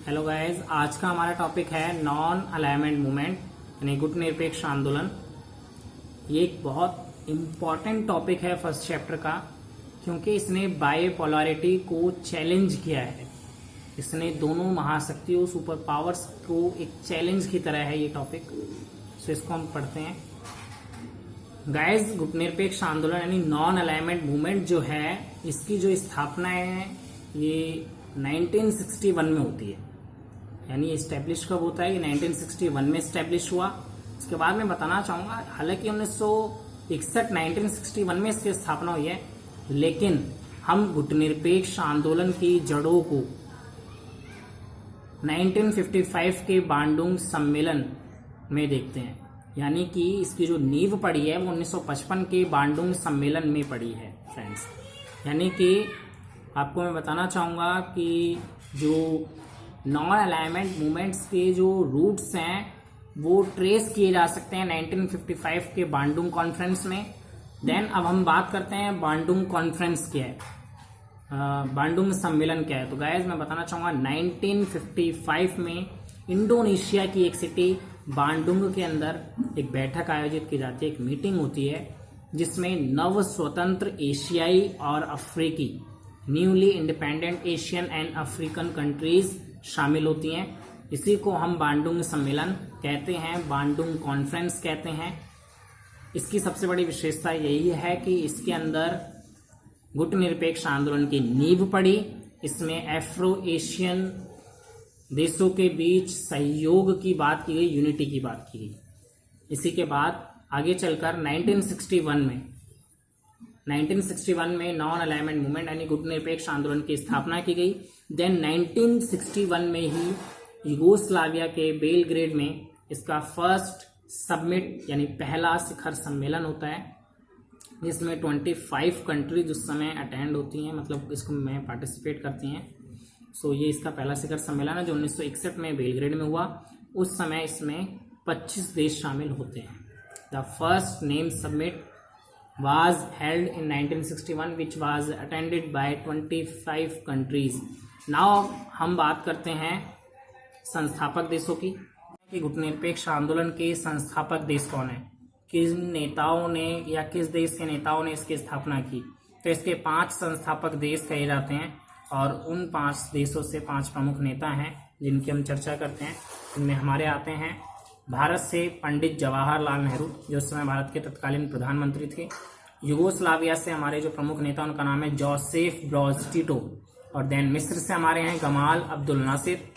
Hello guys, आज का हमारा टॉपिक है नॉन अलाइनमेंट मूवमेंट यानी गुट निरपेक्ष आंदोलन। ये एक बहुत इम्पॉर्टेंट टॉपिक है फर्स्ट चैप्टर का, क्योंकि इसने बाइपोलैरिटी को चैलेंज किया है। इसने दोनों महाशक्तियों सुपर पावर्स को एक चैलेंज की तरह है ये टॉपिक। सो इसको हम पढ़ते हैं। गाइस, गुट निरपेक्ष आंदोलन यानी नॉन अलाइनमेंट मूवमेंट जो है, इसकी जो स्थापना है ये 1961 में होती है। यानी स्टैब्लिश कब होता है? ये 1961 में स्टैब्लिश हुआ। इसके बाद मैं बताना चाहूंगा, हालांकि 1961 में इसकी स्थापना हुई है, लेकिन हम गुटनिरपेक्ष आंदोलन की जड़ों को 1955 के बांडुंग सम्मेलन में देखते हैं। यानी कि इसकी जो नींव पड़ी है वो 1955 के बांडुंग सम्मेलन में पड़ी है फ्रेंड्स। यानी कि आपको मैं बताना चाहूंगा कि जो नॉन अलाइनमेंट मूवमेंट्स के जो रूट्स हैं वो ट्रेस किए जा सकते हैं 1955 के बांडुंग कॉन्फ्रेंस में। देन अब हम बात करते हैं बांडुंग कॉन्फ्रेंस क्या है, बांडुंग सम्मेलन क्या है। तो गाइस, मैं बताना चाहूंगा 1955 में इंडोनेशिया की एक सिटी बांडुंग के अंदर एक बैठक आयोजित की जाती है, एक मीटिंग होती है, जिसमें नव स्वतंत्र एशियाई और अफ्रीकी newly independent Asian and African countries शामिल होती हैं। इसी को हम बांडुंग सम्मेलन कहते हैं, बांडुंग कॉन्फ्रेंस कहते हैं। इसकी सबसे बड़ी विशेषता यही है कि इसके अंदर गुट निरपेक्ष आंदोलन की नींव पड़ी। इसमें एफ्रो एशियन देशों के बीच सहयोग की बात की गई, यूनिटी की बात की गई। इसी के बाद आगे चलकर 1961 में नॉन अलाइनमेंट मूवमेंट यानी गुट निरपेक्ष आंदोलन की स्थापना की गई। देन 1961 में ही यूगोस्लाविया के बेलग्रेड में इसका फर्स्ट समिट यानी पहला शिखर सम्मेलन होता है, जिसमें 25 कंट्रीज उस समय अटेंड होती हैं, मतलब इसको में पार्टिसिपेट करती हैं। सो ये इसका पहला शिखर सम्मेलन है जो 1961 में बेलग्रेड में हुआ। उस समय इसमें 25 देश शामिल होते हैं। The first name summit was held in 1961 which was attended by 25 countries. Now हम बात करते हैं संस्थापक देशों की कि गुटनिरपेक्ष आंदोलन के संस्थापक देश कौन है, किन नेताओं ने या किस देश के नेताओं ने इसकी स्थापना की। तो इसके 5 संस्थापक देश कहे जाते हैं और उन 5 देशों से 5 प्रमुख नेता हैं जिनकी हम चर्चा करते हैं। इनमें हमारे आते हैं भारत से पंडित जवाहरलाल नेहरू, जो उस समय भारत के तत्कालीन प्रधानमंत्री थे। यूगोस्लाविया से हमारे जो प्रमुख नेता उनका नाम है जोसेफ ब्रोज टिटो। और देन मिस्र से हमारे हैं Gamal Abdul Nasir.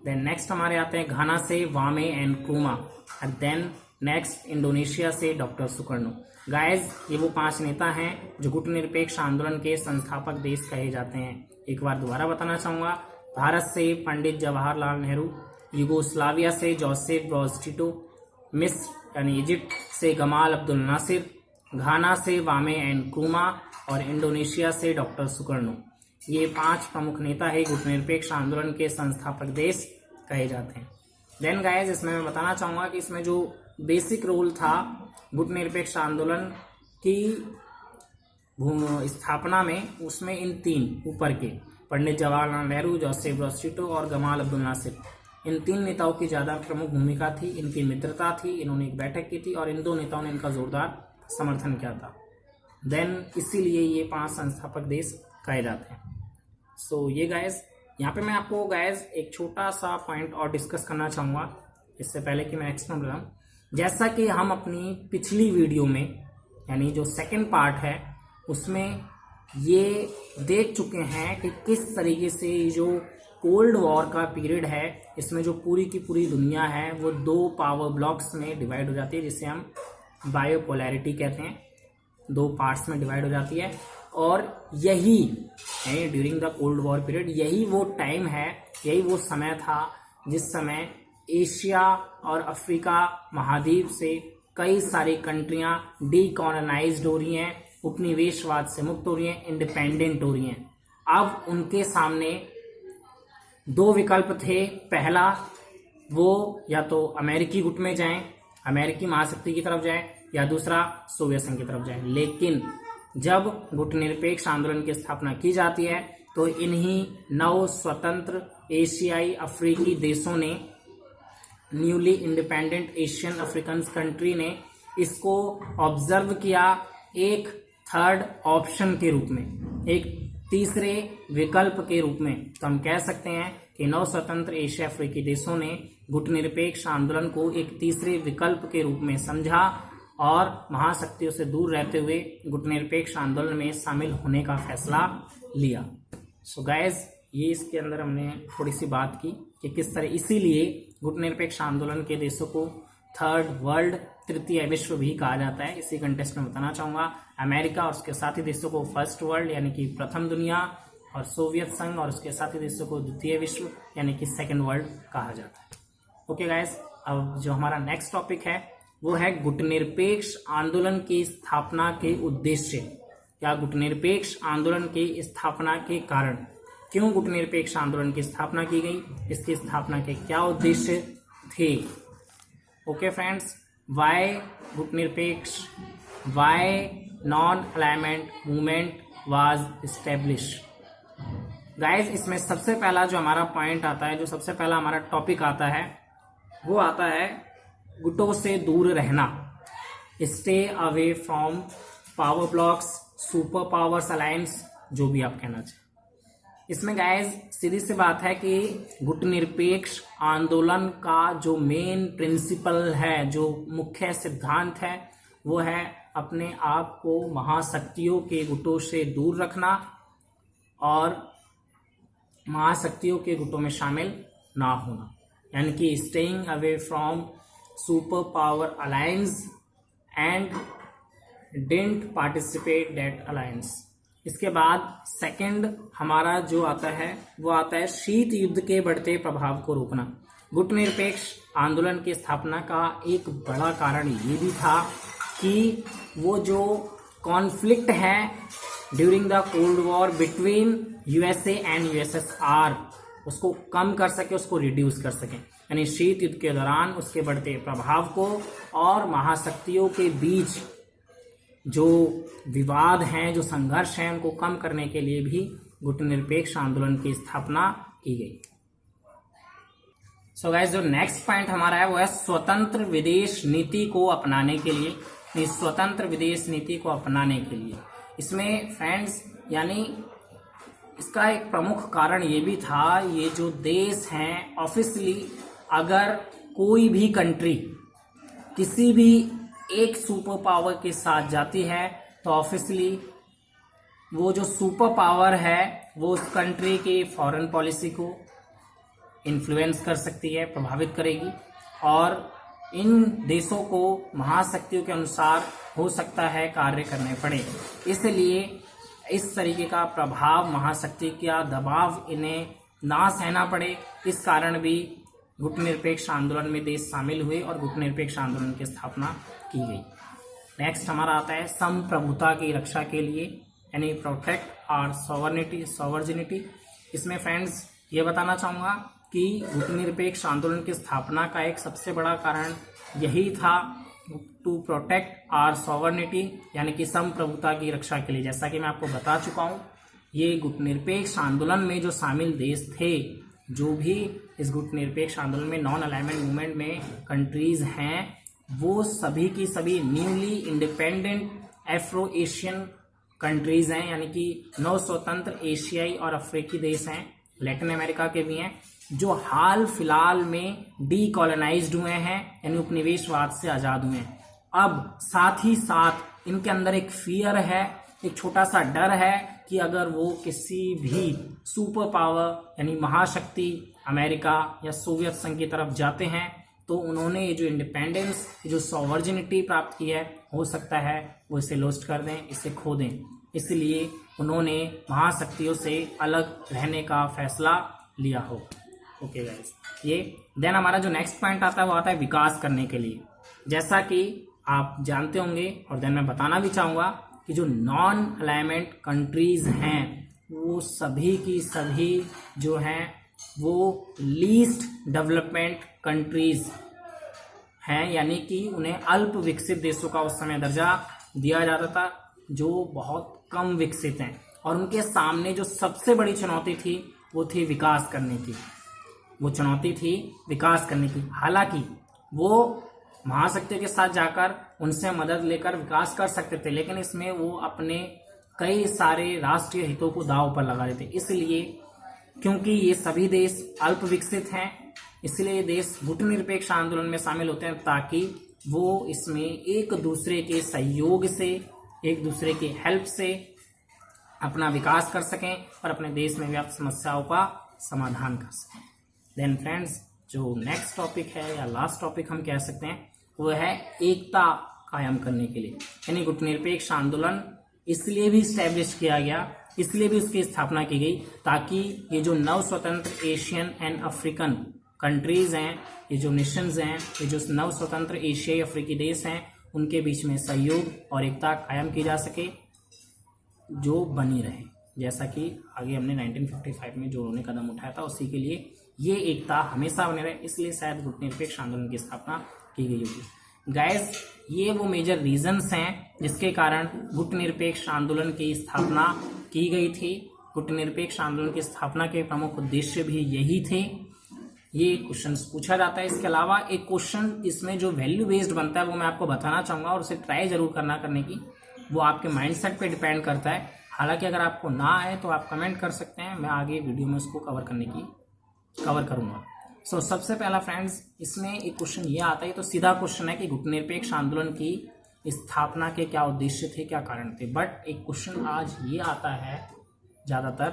Then next हमारे आते हैं घाना से वामे एंड क्रूमा। और देन नेक्स्ट इंडोनेशिया से डॉक्टर सुकर्णो। गाइज, ये वो 5 नेता हैं जो गुटनिरपेक्ष आंदोलन के संस्थापक देश कहे जाते हैं। एक बार दोबारा बताना चाहूंगा, भारत से पंडित जवाहरलाल नेहरू, यूगोस्लाविया से जोसेफ ब्रोज टिटो, मिस्र यानी इजिप्ट से गमाल अब्दुल नासिर, घाना से वामे एंड क्रूमा और इंडोनेशिया से डॉक्टर सुकर्णो। ये 5 प्रमुख नेता है गुटनिरपेक्ष आंदोलन के संस्थापक देश कहे जाते हैं। देन गाइस, इसमें मैं बताना चाहूंगा कि इसमें जो बेसिक रोल था गुटनिरपेक्ष आंदोलन की स्थापना में, उसमें इन 3 ऊपर के Pandit Jawaharlal Nehru, Joseph Broz Tito और गमाल अब्दुल नासिर, इन 3 नेताओं की ज्यादा प्रमुख भूमिका थी। इनकी मित्रता थी, इन्होंने एक बैठक की थी और इन 2 नेताओं ने इनका जोरदार समर्थन किया था। देन इसीलिए ये 5 संस्थापक देश कहे जाते हैं। सो ये गाइस, यहाँ पे मैं आपको गाइस एक छोटा सा पॉइंट और डिस्कस करना चाहूँगा इससे पहले कि मैं एक्सप्लेन करूँ। जैसा कि हम अपनी पिछली वीडियो में यानी जो सेकंड पार्ट है उसमें ये देख चुके हैं कि किस तरीके से जो कोल्ड वॉर का पीरियड है, इसमें जो पूरी की पूरी दुनिया है वो 2 पावर ब्लॉक्स में डिवाइड हो जाती है, जिसे हम बायोपोलैरिटी कहते हैं। 2 पार्ट्स में डिवाइड हो जाती है। और यही during the cold war period, यही वो टाइम है, यही वो समय था जिस समय एशिया और अफ्रीका महाद्वीप से कई सारी कंट्रियां डीकॉलोनाइज्ड हो रही हैं, उपनिवेशवाद से मुक्त हो रही हैं, इंडिपेंडेंट हो रही हैं। अब उनके सामने 2 विकल्प थे। पहला, वो या तो अमेरिकी गुट में जाएं, अमेरिकी महाशक्ति की तरफ जाएं, या दूसरा सोवियत संघ की तरफ जाएं। लेकिन जब गुटनिरपेक्ष आंदोलन की स्थापना की जाती है तो इन्हीं 9 स्वतंत्र एशियाई अफ्रीकी देशों ने, newly independent Asian African country ने इसको ऑब्जर्व किया एक थर्ड ऑप्शन के रूप में, एक तीसरे विकल्प के रूप में। तो हम कह सकते हैं कि 9 स्वतंत्र एशिया अफ्रीकी देशों ने गुटनिरपेक्ष आंदोलन को एक तीसरे विकल्प के रूप में समझा और महाशक्तियों से दूर रहते हुए गुटनिरपेक्ष आंदोलन में शामिल होने का फैसला लिया। सो गाइस, ये इसके अंदर हमने थोड़ी सी बात की कि किस तरह, इसीलिए गुटनिरपेक्ष आंदोलन के देशों को थर्ड वर्ल्ड, तृतीय विश्व भी कहा जाता है। इसी कंटेक्स्ट में बताना चाहूंगा, अमेरिका और उसके साथी देशों को फर्स्ट वर्ल्ड यानी कि प्रथम दुनिया, और सोवियत संघ और उसके साथी देशों को द्वितीय विश्व यानी कि सेकंड वर्ल्ड कहा जाता है। ओके गाइस, अब जो हमारा नेक्स्ट टॉपिक है वो है गुटनिरपेक्ष आंदोलन की स्थापना के उद्देश्य या गुटनिरपेक्ष आंदोलन की स्थापना के कारण। क्यों गुटनिरपेक्ष आंदोलन की स्थापना की गई, इसकी स्थापना के क्या उद्देश्य थे। ओके फ्रेंड्स, वाई गुटनिरपेक्ष, why non alignment movement was establish. Guys, इसमें सबसे पहला जो हमारा पॉइंट आता है, जो सबसे पहला हमारा टॉपिक आता है, वो आता है गुटों से दूर रहना, stay away from power blocks, super powers alliance, जो भी आप कहना चाहें। इसमें गाइस सीधी सी बात है कि गुटनिरपेक्ष आंदोलन का जो मेन प्रिंसिपल है, जो मुख्य सिद्धांत है, वो है अपने आप को महाशक्तियों के गुटों से दूर रखना और महाशक्तियों के गुटों में शामिल ना होना, यानी कि staying away from super power alliance and didn't participate that alliance. इसके बाद सेकंड हमारा जो आता है वो आता है शीत युद्ध के बढ़ते प्रभाव को रोकना। गुटनिरपेक्ष आंदोलन की स्थापना का एक बड़ा कारण ये भी था कि वो जो कॉन्फ्लिक्ट है during the cold war between USA and USSR, उसको कम कर सके, उसको रिड्यूस कर सके, यानी शीत युद्ध के दौरान उसके बढ़ते प्रभाव को और महाशक्तियों के बीच जो विवाद हैं, जो संघर्ष हैं, उनको कम करने के लिए भी गुटनिरपेक्ष आंदोलन की स्थापना की गई। सो गाइस, जो नेक्स्ट पॉइंट हमारा है वो है स्वतंत्र विदेश नीति को अपनाने के लिए। स्वतंत्र विदेश नीति को अपनाने के लिए इसमें फ्रेंड्स, यानी इसका एक प्रमुख कारण ये भी था, ये जो देश हैं ऑफिशियली अगर कोई भी कंट्री किसी भी एक सुपर पावर के साथ जाती है तो ऑफिशियली वो जो सुपर पावर है वो उस कंट्री की फॉरेन पॉलिसी को इन्फ्लुएंस कर सकती है, प्रभावित करेगी, और इन देशों को महाशक्तियों के अनुसार हो सकता है कार्य करने पड़े। इसलिए इस तरीके का प्रभाव, महाशक्ति का दबाव इन्हें ना सहना पड़े, इस कारण भी गुटनिरपेक्ष आंदोलन में देश शामिल हुए और गुटनिरपेक्ष आंदोलन की स्थापना की गई। नेक्स्ट हमारा आता है संप्रभुता की रक्षा के लिए, यानी प्रोटेक्ट और सॉवर्जिनिटी। इसमें फ्रेंड्स ये बताना चाहूंगा कि गुटनिरपेक्ष आंदोलन की स्थापना का एक सबसे बड़ा कारण यही था, टू प्रोटेक्ट आवर सॉवर्निटी, यानी कि संप्रभुता की रक्षा के लिए। जैसा कि मैं आपको बता चुका हूं, ये गुटनिरपेक्ष आंदोलन में जो शामिल देश थे, जो भी इस गुटनिरपेक्ष आंदोलन में नॉन अलाइनमेंट मूवमेंट में कंट्रीज हैं, वो सभी की सभी newly independent Afro Asian countries हैं, यानी कि 9 स्वतंत्र एशियाई और अफ्रीकी देश हैं, लैटिन अमेरिका के भी हैं, जो हाल फिलहाल में डीकॉलोनाइज्ड हुए हैं, यानी उपनिवेशवाद से आजाद हुए हैं। अब साथ ही साथ इनके अंदर एक फियर है, एक छोटा सा डर है कि अगर वो किसी भी सुपर पावर यानी महाशक्ति अमेरिका या सोवियत संघ की तरफ जाते हैं तो उन्होंने ये जो इंडिपेंडेंस, ये जो सॉवर्जिनिटी प्राप्त की है, हो सकता है वो इसे लॉस्ट कर दें, इसे खो दें। इसलिए उन्होंने महाशक्तियों से अलग रहने का फैसला लिया हो। ओके गाइस, ये देन हमारा जो नेक्स्ट पॉइंट आता है वो आता है विकास करने के लिए। जैसा कि आप जानते होंगे और देन मैं बताना भी चाहूंगा कि जो नॉन अलाइनमेंट कंट्रीज हैं वो सभी की सभी जो हैं वो लीस्ट डेवलपमेंट कंट्रीज हैं, यानी कि उन्हें अल्प विकसित देशों का उस समय दर्जा दिया जाता था, जो बहुत कम विकसित हैं। और उनके सामने जो सबसे बड़ी चुनौती थी वो थी विकास करने की, वो चुनौती थी विकास करने की। हालांकि वो महाशक्तियों के साथ जाकर उनसे मदद लेकर विकास कर सकते थे, लेकिन इसमें वो अपने कई सारे राष्ट्रीय हितों को दांव पर लगा रहे थे। इसलिए क्योंकि ये सभी देश अल्प विकसित हैं, इसलिए ये देश गुटनिरपेक्ष आंदोलन में शामिल होते हैं ताकि वो इसमें एक दूसरे के सहयोग से, एक दूसरे की हेल्प से अपना विकास कर सकें और अपने देश में व्याप्त समस्याओं का समाधान कर सकें। देन फ्रेंड्स, जो नेक्स्ट टॉपिक है या लास्ट टॉपिक हम कह सकते हैं वो है एकता कायम करने के लिए, यानी गुटनिरपेक्ष आंदोलन इसलिए भी स्टैब्लिश किया गया, इसलिए भी उसकी स्थापना की गई ताकि ये जो नव स्वतंत्र एशियन एंड अफ्रीकन कंट्रीज हैं, ये जो नेशंस हैं, ये जो नव स्वतंत्र एशियाई अफ्रीकी देश हैं, उनके बीच में सहयोग और एकता कायम की जा सके, जो बनी रहे। जैसा कि आगे हमने 1955 में जो उन्होंने कदम उठाया था, उसी के लिए ये एकता हमेशा बने रहे, इसलिए शायद गुटनिरपेक्ष आंदोलन की स्थापना की गई होगी। गाइस, ये वो मेजर रीजंस हैं जिसके कारण गुटनिरपेक्ष आंदोलन की स्थापना की गई थी। गुटनिरपेक्ष आंदोलन की स्थापना के प्रमुख उद्देश्य भी यही थे। ये क्वेश्चन पूछा जाता है। इसके अलावा एक क्वेश्चन इसमें जो वैल्यू बेस्ड बनता है वो मैं आपको बताना चाहूंगा, और उसे ट्राई जरूर करने की, वो आपके माइंडसेट पे डिपेंड करता है। हालांकि अगर आपको ना आए तो आप कमेंट कर सकते हैं, मैं आगे वीडियो में उसको कवर करूंगा। सो सबसे पहला फ्रेंड्स, इसमें एक क्वेश्चन ये आता है, तो सीधा क्वेश्चन है कि गुटनिरपेक्ष आंदोलन की स्थापना के क्या उद्देश्य थे, क्या कारण थे। बट एक क्वेश्चन आज ये आता है ज्यादातर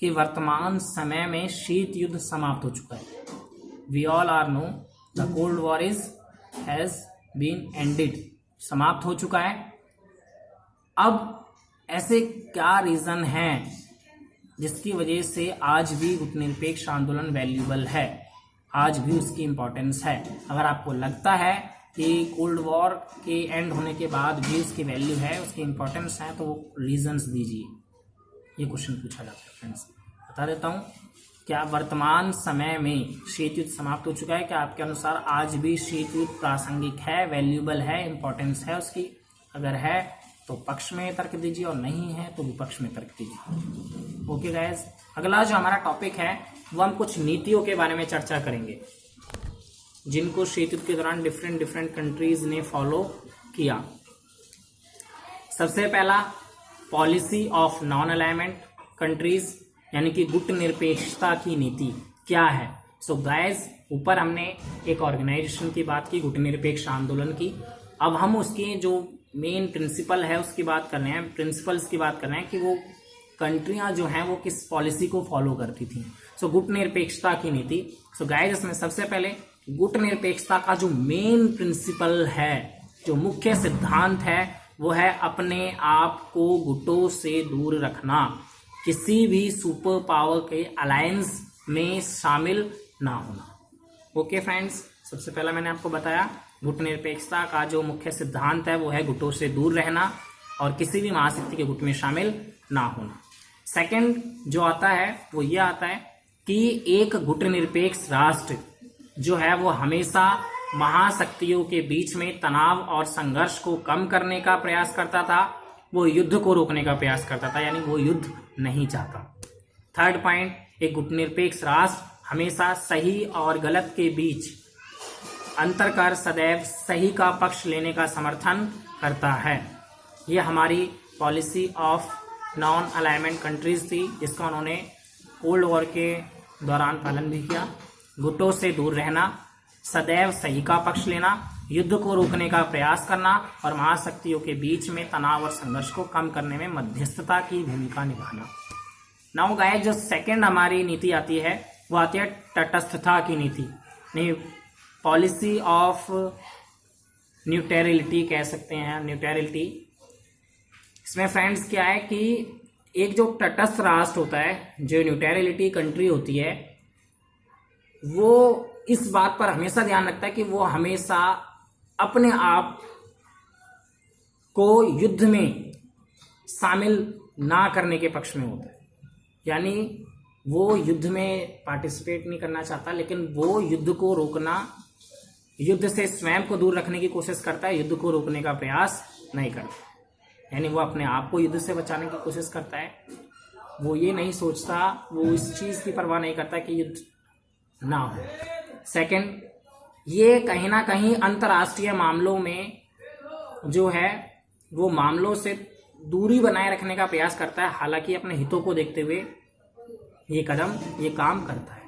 कि वर्तमान समय में शीत युद्ध समाप्त हो चुका है। We all are know the cold war has been ended, समाप्त हो चुका है। अब ऐसे क्या रीजन है जिसकी वजह से आज भी गुटनिरपेक्ष आंदोलन वैल्यूबल है, आज भी उसकी इंपॉर्टेंस है। अगर आपको लगता है कि कोल्ड वॉर के एंड होने के बाद भी उसकी वैल्यू है, उसकी इंपॉर्टेंस है, तो वो रीजंस दीजिए। ये क्वेश्चन पूछा जाता है फ्रेंड्स। बता देता हूँ, क्या वर्तमान समय में शीत युद्ध समाप्त हो चुका है? क्या आपके अनुसार आज भी शीत युद्ध प्रासंगिक है, वैल्यूबल है, इंपॉर्टेंस है उसकी? अगर है तो पक्ष में तर्क दीजिए, और नहीं है तो विपक्ष में तर्क दीजिए। ओके गाइस, अगला जो हमारा टॉपिक है वो हम कुछ नीतियों के बारे में चर्चा करेंगे जिनको शीत युद्ध के दौरान डिफरेंट कंट्रीज ने फॉलो किया। सबसे पहला, policy of non alignment countries, यानी कि गुटनिरपेक्षता की नीति क्या है। सो गाइस, ऊपर हमने एक ऑर्गेनाइजेशन की बात की, गुटनिरपेक्ष आंदोलन की। अब हम उसके जो मेन प्रिंसिपल है उसकी बात कर रहे हैं, प्रिंसिपल्स की बात कर रहे हैं कि वो कंट्रियां जो हैं वो किस पॉलिसी को फॉलो करती थी। सो गुटनिरपेक्षता की नीति। सो गाइस, इसमें सबसे पहले गुटनिरपेक्षता का जो मेन प्रिंसिपल है, जो मुख्य सिद्धांत है, वो है अपने आप को गुटों से दूर रखना, किसी भी सुपर पावर के अलायंस में शामिल ना होना। ओके फ्रेंड्स, सबसे पहला मैंने आपको बताया गुटनिरपेक्षता का जो मुख्य सिद्धांत है वो है गुटों से दूर रहना और किसी भी महाशक्ति के गुट में शामिल ना होना। सेकंड जो आता है वो ये आता है कि एक गुटनिरपेक्ष राष्ट्र जो है वो हमेशा महाशक्तियों के बीच में तनाव और संघर्ष को कम करने का प्रयास करता था, वो युद्ध को रोकने का प्रयास करता था, यानी वो युद्ध नहीं चाहता। थर्ड पॉइंट, एक गुटनिरपेक्ष राष्ट्र हमेशा सही और गलत के बीच अंतर कर सदैव सही का पक्ष लेने का समर्थन करता है। ये हमारी policy of non alignment countries थी, जिसका उन्होंने कोल्ड वॉर के दौरान पालन भी किया। गुटों से दूर रहना, सदैव सही का पक्ष लेना, युद्ध को रोकने का प्रयास करना और महाशक्तियों के बीच में तनाव और संघर्ष को कम करने में मध्यस्थता की भूमिका निभाना। नाउ गाइस, जो सेकंड हमारी नीति आती है वो आती है तटस्थता की नीति, नहीं पॉलिसी ऑफ न्यूट्रलिटी कह सकते हैं, न्यूट्रलिटी। इसमें फ्रेंड्स क्या है कि एक जो तटस्थ राष्ट्र होता है, जो न्यूट्रलिटी कंट्री होती है, वो इस बात पर हमेशा ध्यान रखता है कि वो हमेशा अपने आप को युद्ध में शामिल ना करने के पक्ष में होता है। यानी वो युद्ध में पार्टिसिपेट नहीं करना चाहता, लेकिन वो युद्ध को रोकना, युद्ध से स्वयं को दूर रखने की कोशिश करता है, युद्ध को रोकने का प्रयास नहीं करता। यानी वो अपने आप को युद्ध से बचाने की कोशिश करता है, वो ये नहीं सोचता, वो इस चीज की परवाह नहीं करता कि युद्ध ना हो। सेकंड, ये कहीं ना कहीं अंतर्राष्ट्रीय मामलों में जो है वो मामलों से दूरी बनाए रखने का प्रयास करता है, हालांकि अपने हितों को देखते हुए ये काम करता है।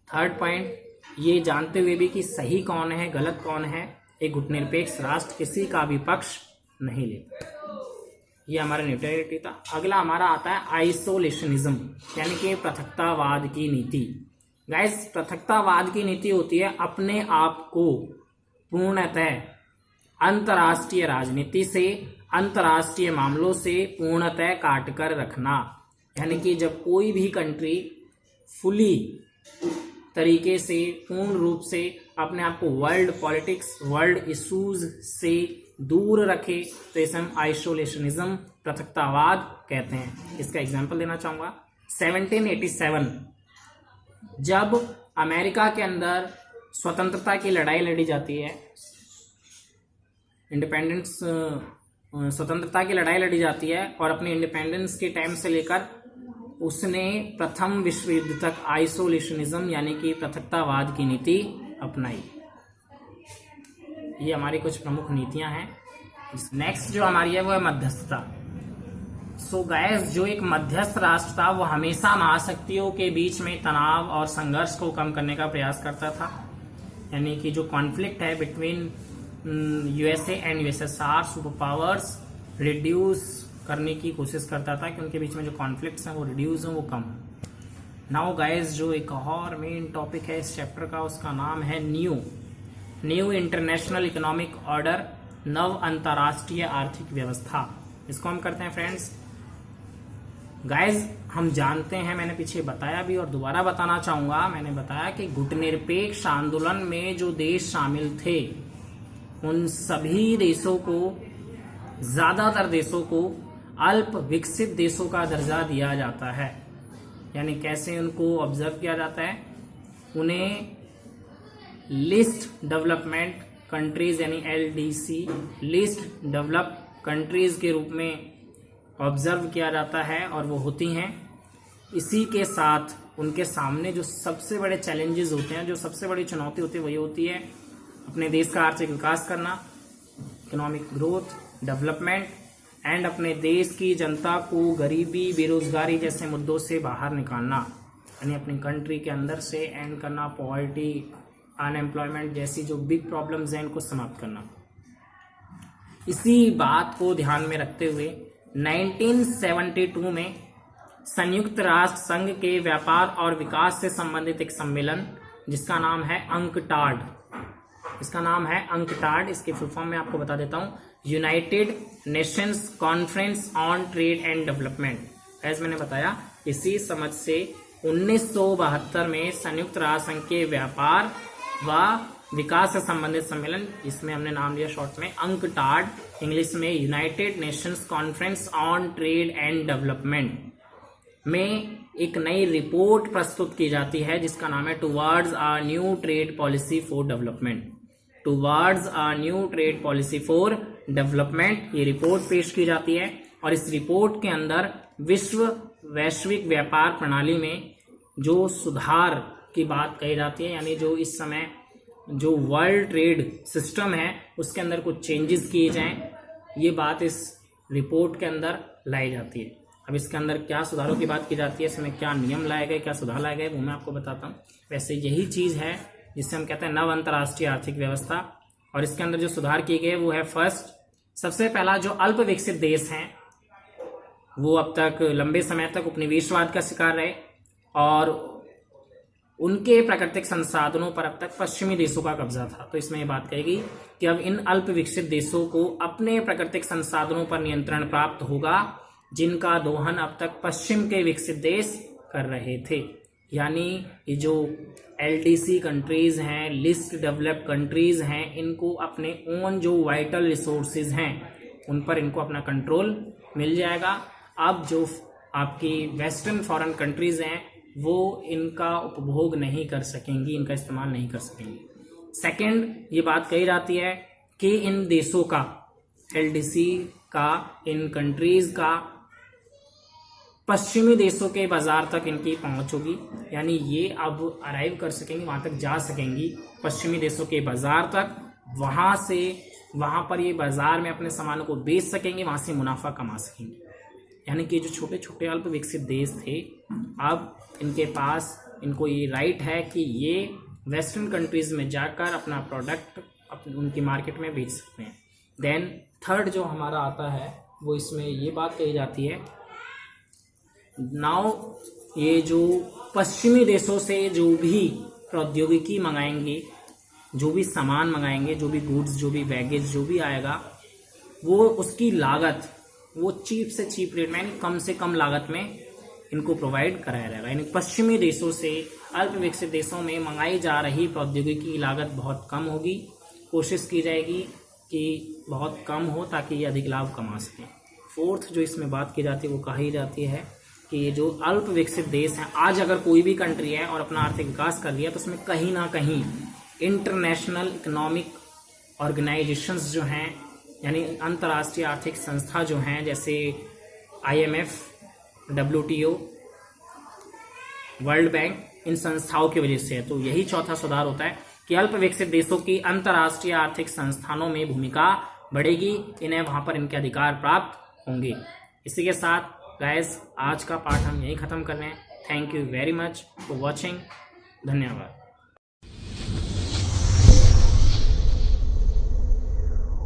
थर्ड पॉइंट, ये जानते हुए भी कि सही कौन है गलत कौन है, एक गुटनिरपेक्ष राष्ट्र किसी का भी पक्ष नहीं लेता। ये हमारा न्यूट्रलिटी था। अगला हमारा आता है आइसोलेशनिज्म, यानी कि पृथकतावाद की नीति। गाइस, पृथकतावाद की नीति होती है अपने आप को पूर्णतः अंतर्राष्ट्रीय राजनीति से, अंतर्राष्ट्रीय मामलों से पूर्णतः काट कर रखना। यानी कि जब कोई भी कंट्री फुली तरीके से, पूर्ण रूप से अपने आप को वर्ल्ड पॉलिटिक्स, वर्ल्ड इश्यूज से दूर रखे, तो इसे हम आइसोलेशनिज्म, पृथकतावाद कहते हैं। इसका एग्जांपल देना चाहूंगा। 1787 जब अमेरिका के अंदर स्वतंत्रता की लड़ाई लड़ी जाती है, स्वतंत्रता की लड़ाई लड़ी जाती है, और अपने इंडिपेंडेंस के टाइम से लेकर उसने प्रथम विश्व युद्ध तक आइसोलेशनिज्म यानी कि पृथकतावाद की नीति अपनाई। ये हमारी कुछ प्रमुख नीतियां हैं। नेक्स्ट जो हमारी है वो है मध्यस्थता। सो गाइस, जो एक मध्यस्थ राष्ट्र था वो हमेशा महाशक्तियों के बीच में तनाव और संघर्ष को कम करने का प्रयास करता था। यानी कि जो कॉन्फ्लिक्ट है between USA and USSR super powers, reduce करने की कोशिश करता था कि उनके बीच में जो कॉन्फ्लिक्ट्स हैं वो रिड्यूस हों, वो कम हो। नाउ गाइस, जो एक और मेन टॉपिक है इस चैप्टर का, उसका नाम है न्यू इंटरनेशनल इकोनॉमिक ऑर्डर, नव अंतर्राष्ट्रीय आर्थिक व्यवस्था। इसको हम करते हैं फ्रेंड्स। गाइस, हम जानते हैं, मैंने पीछे बताया भी और दोबारा बताना चाहूंगा, मैंने बताया कि गुटनिरपेक्ष आंदोलन में जो देश शामिल थे उन सभी देशों को, ज्यादातर देशों को अल्प विकसित देशों का दर्जा दिया जाता है। यानी कैसे उनको ऑब्जर्व किया जाता है, उन्हें लिस्ट डेवलपमेंट कंट्रीज यानी LDC, लिस्ट डेवलप कंट्रीज के रूप में ऑब्जर्व किया जाता है, और वो होती हैं। इसी के साथ उनके सामने जो सबसे बड़े चैलेंजेस होते हैं, जो सबसे बड़ी चुनौती होती है, वही होती है अपने देश का आर्थिक विकास करना, इकोनॉमिक ग्रोथ, डेवलपमेंट, एंड अपने देश की जनता को गरीबी, बेरोजगारी जैसे मुद्दों से बाहर निकालना, यानी अपनी कंट्री के अंदर से एंड करना, पॉवर्टी, अनएम्प्लॉयमेंट जैसी जो बिग प्रॉब्लम्स हैं इनको समाप्त करना। इसी बात को ध्यान में रखते हुए 1972 में संयुक्त राष्ट्र संघ के व्यापार और विकास से संबंधित एक सम्मेलन जिसका नाम है अंकटाड, इसकी फुल फॉर्म में आपको बता देता हूं, United Nations Conference on Trade and Development. As मैंने बताया, इसी समझ से 1972 में संयुक्त राष्ट्र संघ के व्यापार व विकास से संबंधित सम्मेलन, जिसमें हमने नाम लिया शॉर्ट में अंकटाड, इंग्लिश में United Nations Conference on Trade and development, में एक नई रिपोर्ट प्रस्तुत की जाती है जिसका नाम है towards a new trade policy for development. Towards a new trade policy for development, ये रिपोर्ट पेश की जाती है, और इस रिपोर्ट के अंदर वैश्विक व्यापार प्रणाली में जो सुधार की बात कही जाती है, यानी जो इस समय जो वर्ल्ड ट्रेड सिस्टम है उसके अंदर कुछ चेंजेस किए जाएं, ये बात इस रिपोर्ट के अंदर लाई जाती है। अब इसके अंदर क्या सुधारों की बात की जाती है, इसमें क्या नियम लाए गए, क्या सुधार लाए गए, वो मैं आपको बताता हूँ। वैसे यही चीज है जिससे हम कहते हैं नव अंतर्राष्ट्रीय आर्थिक व्यवस्था, और इसके अंदर जो सुधार किए गए वो है फर्स्ट, सबसे पहला, जो अल्प विकसित देश हैं वो अब तक लंबे समय तक उपनिवेशवाद का शिकार रहे और उनके प्राकृतिक संसाधनों पर अब तक पश्चिमी देशों का कब्जा था। तो इसमें ये बात कहेगी कि अब इन अल्प विकसित देशों को अपने प्राकृतिक संसाधनों पर नियंत्रण प्राप्त होगा जिनका दोहन अब तक पश्चिम के विकसित देश कर रहे थे। यानी ये जो LDC कंट्रीज हैं, लिस्ट डेवलप्ड कंट्रीज हैं, इनको अपने ओन जो वाइटल रिसोर्सेज हैं उन पर इनको अपना कंट्रोल मिल जाएगा। अब जो आपकी वेस्टर्न फॉरेन कंट्रीज हैं वो इनका उपभोग नहीं कर सकेंगी, इनका इस्तेमाल नहीं कर सकेंगी। सेकंड, ये बात कही जाती है कि इन देशों का LDC का, इन कंट्रीज का पश्चिमी देशों के बाजार तक इनकी पहुंच होगी, यानी ये अब अराइव कर सकेंगी, वहां तक जा सकेंगी पश्चिमी देशों के बाजार तक, वहां से वहां पर ये बाजार में अपने सामानों को बेच सकेंगे, वहां से मुनाफा कमा सकेंगे। यानी कि जो छोटे छोटे अल्प विकसित देश थे, अब इनके पास इनको ये राइट है कि ये वेस्टर्न कंट्रीज में जाकर अपना प्रोडक्ट उनकी मार्केट में बेच सकते हैं। देन थर्ड जो हमारा आता है वो इसमें ये बात कही जाती है, नाउ ये जो पश्चिमी देशों से जो भी प्रौद्योगिकी मंगाएंगे, जो भी सामान मंगाएंगे, जो भी गुड्स, जो भी बैगेज, जो भी आएगा, वो उसकी लागत वो चीप से चीप रेट में, यानी कम से कम लागत में इनको प्रोवाइड कराया जाएगा। यानी पश्चिमी देशों से अल्प विकसित देशों में मंगाई जा रही प्रौद्योगिकी की लागत बहुत कम होगी। कोशिश की जाएगी कि बहुत कम हो ताकि ये अधिक लाभ कमा सकें। फोर्थ जो इसमें बात की जाती है वो कही जाती है कि ये जो अल्प विकसित देश हैं, आज अगर कोई भी कंट्री है और अपना आर्थिक विकास कर लिया तो उसमें कहीं ना कहीं इंटरनेशनल इकोनॉमिक ऑर्गेनाइजेशंस जो हैं, यानी अंतर्राष्ट्रीय आर्थिक संस्था जो हैं, जैसे IMF, WTO, वर्ल्ड बैंक, इन संस्थाओं की वजह से है। तो यही चौथा सुधार होता है कि अल्प विकसित देशों की अंतर्राष्ट्रीय आर्थिक संस्थानों में भूमिका बढ़ेगी, इन्हें वहां पर इनके अधिकार प्राप्त होंगे। इसी के साथ गाइस आज का पाठ हम यहीं ख़त्म कर रहे हैं। Thank you very much for watching. धन्यवाद।